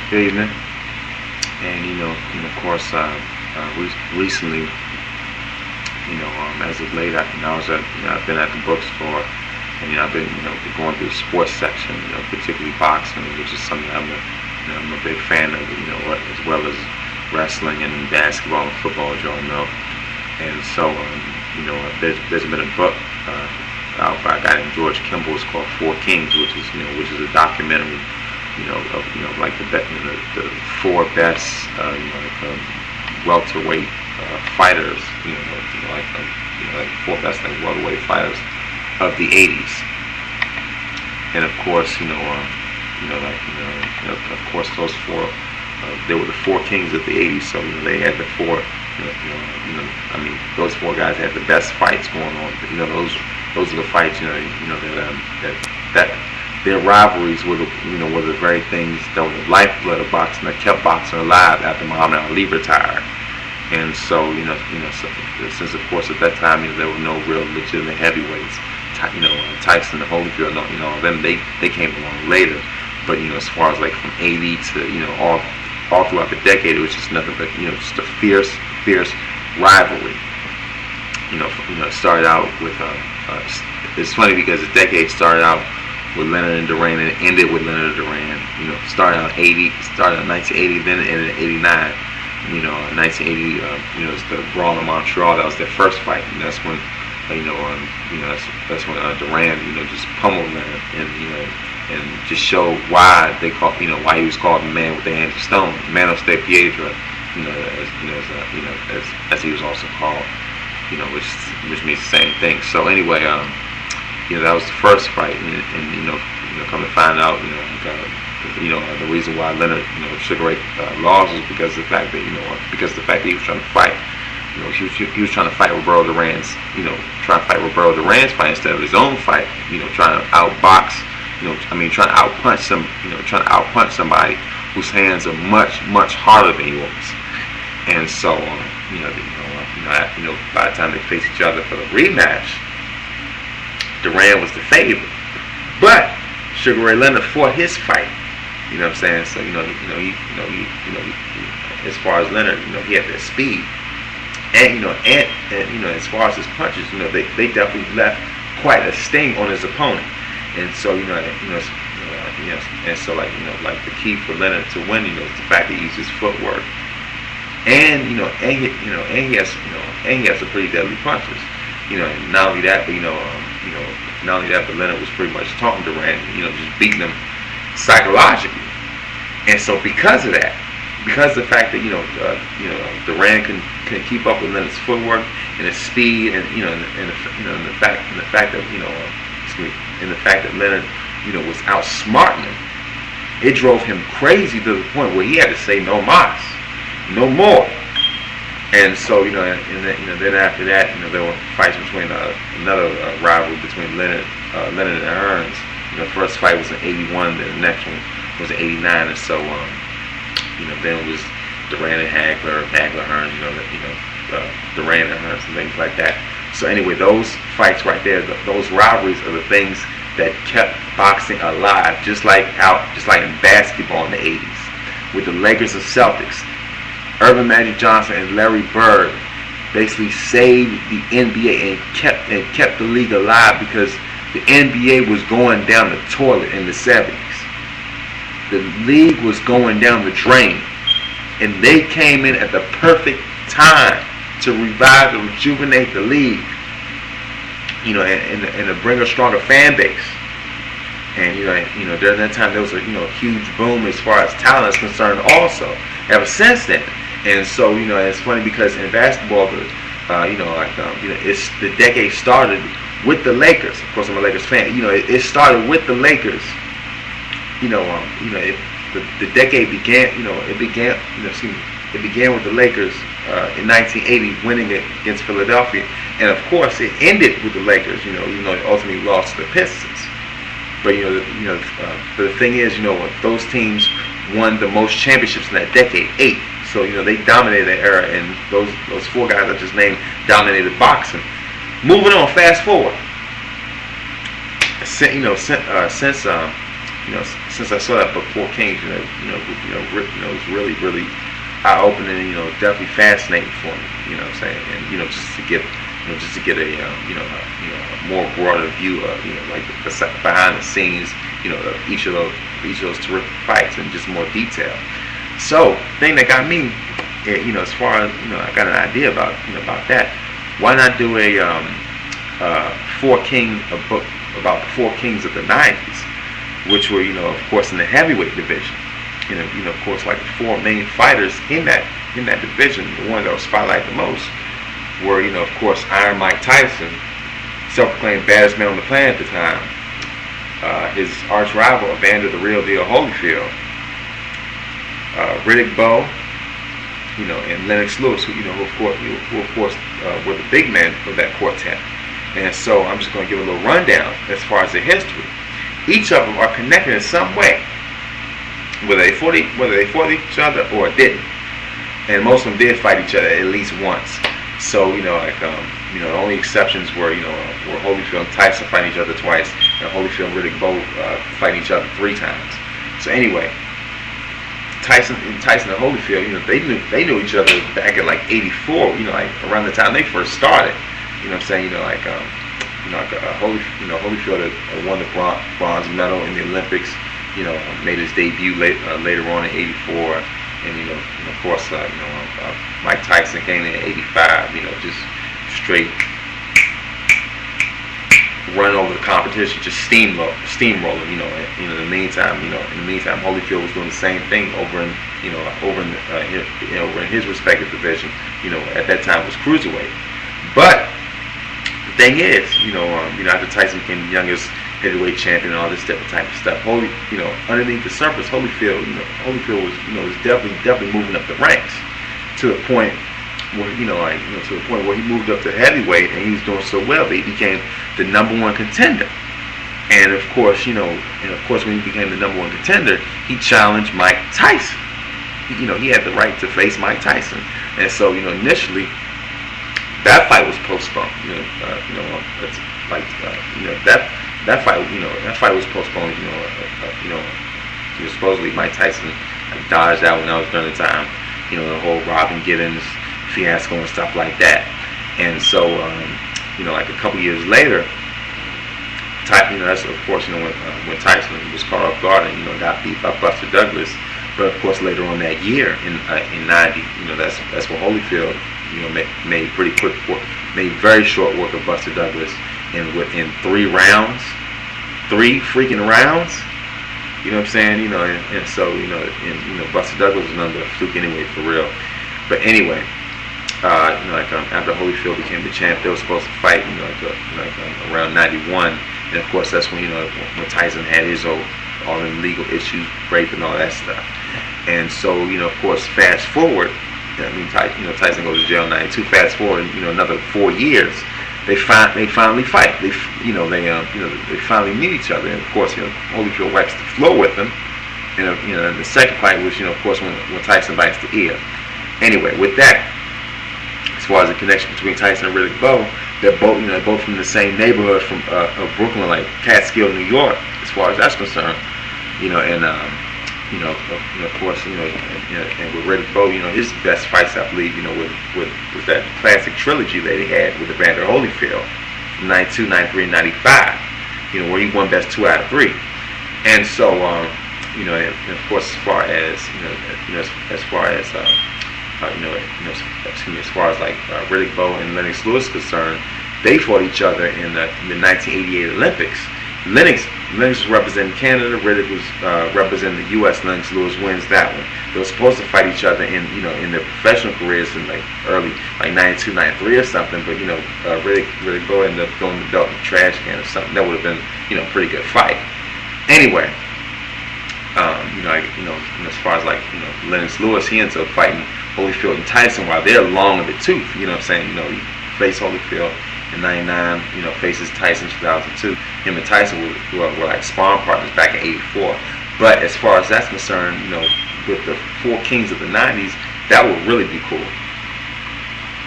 Good evening. And of course, recently, as of late, I've been at the bookstore, and I've been going through the sports section, particularly boxing, which is something I'm a big fan of, as well as wrestling and basketball and football, as y'all know. And so, there's been a book out by a guy named George Kimball. It's called Four Kings, which is a documentary, of like the four best, welterweight fighters, like four best welterweight fighters of the '80s. And of course, of course, those four, they were the four kings of the '80s. So they had the four, those four guys had the best fights going on. Those are the fights, that their rivalries were the very things that were the lifeblood of boxing, that kept boxing alive after Muhammad Ali retired. And so, since of course at that time, there were no real legitimate heavyweights. Tyson and Holyfield, them they came along later. But as far as like from '80 to all throughout the decade, it was just nothing but just a fierce rivalry. It started out with it's funny because the decade started out with Leonard and Duran and it ended with Leonard and Duran. Started out in 1980, then it ended in '89. 1980, it's the Brawl in Montreal. That was their first fight, and that's when that's when Duran just pummeled Leonard and just showed why they called why he was called the man with the hands of stone, Mano de Piedra, as he was also called, which means the same thing. So anyway, that was the first fight, and come to find out, the reason why Leonard, Sugar Ray lost was because of the fact that he was trying to fight. He was trying to fight Roberto Duran's, fight instead of his own fight. Trying to outbox, trying to outpunch somebody whose hands are much harder than yours. And so, by the time they faced each other for the rematch, Duran was the favorite, but Sugar Ray Leonard fought his fight. You know what I'm saying? So as far as Leonard, he had that speed, and as far as his punches, they definitely left quite a sting on his opponent. And so and so like the key for Leonard to win, is the fact that he uses footwork, and he has some pretty deadly punches. Not only that, but Leonard was pretty much taunting Duran, just beating him psychologically. And so because of that, because of the fact that Duran can keep up with Leonard's footwork and his speed, and the fact that Leonard was outsmarting him, it drove him crazy to the point where he had to say no mas, no more. And so then after that, there were fights between another rivalry between Leonard and Hearns. The first fight was in '81, then the next one was in '89, and so then it was Duran and Hagler, Hearns, Duran and Hearns and things like that. So anyway, those fights right there, those rivalries are the things that kept boxing alive, just like in basketball in the '80s with the Lakers and Celtics. Earvin Magic Johnson and Larry Bird basically saved the NBA and kept the league alive, because the NBA was going down the toilet in the '70s. The league was going down the drain, and they came in at the perfect time to revive and rejuvenate the league, and to bring a stronger fan base. And during that time there was a huge boom as far as talent is concerned also, ever since then. And so it's funny because in basketball, it's the decade started with the Lakers. Of course, I'm a Lakers fan. It started with the Lakers. The decade began. It began with the Lakers in 1980 winning against Philadelphia, and of course it ended with the Lakers. Even though it ultimately lost to the Pistons. But but the thing is, those teams won the most championships in that decade, 8. So they dominated that era, and those four guys I just named dominated boxing. Moving on, fast forward. Since since I saw that book, Four Kings, it was really, really eye-opening. Definitely fascinating for me. You know what I'm saying? And just to get a more broader view of like the behind the scenes, of each of those terrific fights in just more detail. So, thing that got me, as far as I got an idea about that. Why not do a book about the four kings of the '90s, which were of course in the heavyweight division. Of course, like the four main fighters in that division, the one that was spotlighted the most were of course Iron Mike Tyson, self-proclaimed baddest man on the planet at the time. His arch rival Evander the Real Deal Holyfield, Riddick, Bowe, and Lennox Lewis, who of course were the big men of that quartet. And so I'm just going to give a little rundown as far as the history. Each of them are connected in some way, whether they fought each other or didn't. And most of them did fight each other at least once. So the only exceptions were Holyfield and Tyson fighting each other twice, and Holyfield and Riddick both fighting each other 3 times. So anyway, Tyson and Holyfield, they knew each other back in like '84. Around the time they first started. Holyfield had won the bronze medal in the Olympics. Made his debut later on in '84, and of course, Mike Tyson came in '85. Just straight run over the competition, just steamrolling. In the meantime, Holyfield was doing the same thing over in his respective division. At that time it was cruiserweight. But the thing is, after Tyson became the youngest heavyweight champion and all this different type of stuff, underneath the surface, Holyfield was definitely moving up the ranks to the point where he moved up to heavyweight, and he was doing so well that he became the #1 contender. And of course, when he became the #1 contender, he challenged Mike Tyson. He had the right to face Mike Tyson, and so initially that fight was postponed. That fight was postponed. Supposedly Mike Tyson dodged out when that was during the time. The whole Robin Gibbons fiasco and stuff like that. And so, like a couple years later, that's of course when Tyson was caught off guard and got beat by Buster Douglas. But of course later on that year in '90, that's when Holyfield made pretty quick work, made very short work of Buster Douglas in 3 rounds, 3 freaking rounds. You know what I'm saying? And so Buster Douglas was under a fluke anyway, for real. But anyway, after Holyfield became the champ, they were supposed to fight, around '91, and of course that's when when Tyson had his all the legal issues, rape and all that stuff. And so of course, fast forward, Tyson goes to jail in '92. Fast forward, another 4 years, they finally fight. They finally meet each other, and of course, Holyfield wipes the floor with them. And the second fight was, of course, when Tyson bites the ear. Anyway, with that, as far as the connection between Tyson and Riddick Bowe, they're both from the same neighborhood of Brooklyn, like Catskill, New York, as far as that's concerned. Of course, and with Riddick Bowe, his best fights, I believe, was that classic trilogy that he had with Evander Holyfield, 92, 93, and 95. Where he won best 2 out of 3. And so, and of course, as far as like Riddick Bowe and Lennox Lewis concerned, they fought each other in the 1988 Olympics. Lennox was representing Canada. Riddick was representing the U.S. Lennox Lewis wins that one. They were supposed to fight each other in their professional careers in like early 92, 93 or something. But Riddick Bowe ended up throwing the belt in the trash can or something. That would have been a pretty good fight. Anyway, as far as like Lennox Lewis, he ends up fighting Holyfield and Tyson while they're long in the tooth. You know what I'm saying? He faced Holyfield in '99, faces Tyson in 2002. Him and Tyson were like sparring partners back in '84. But as far as that's concerned, with the 4 kings of the '90s, that would really be cool.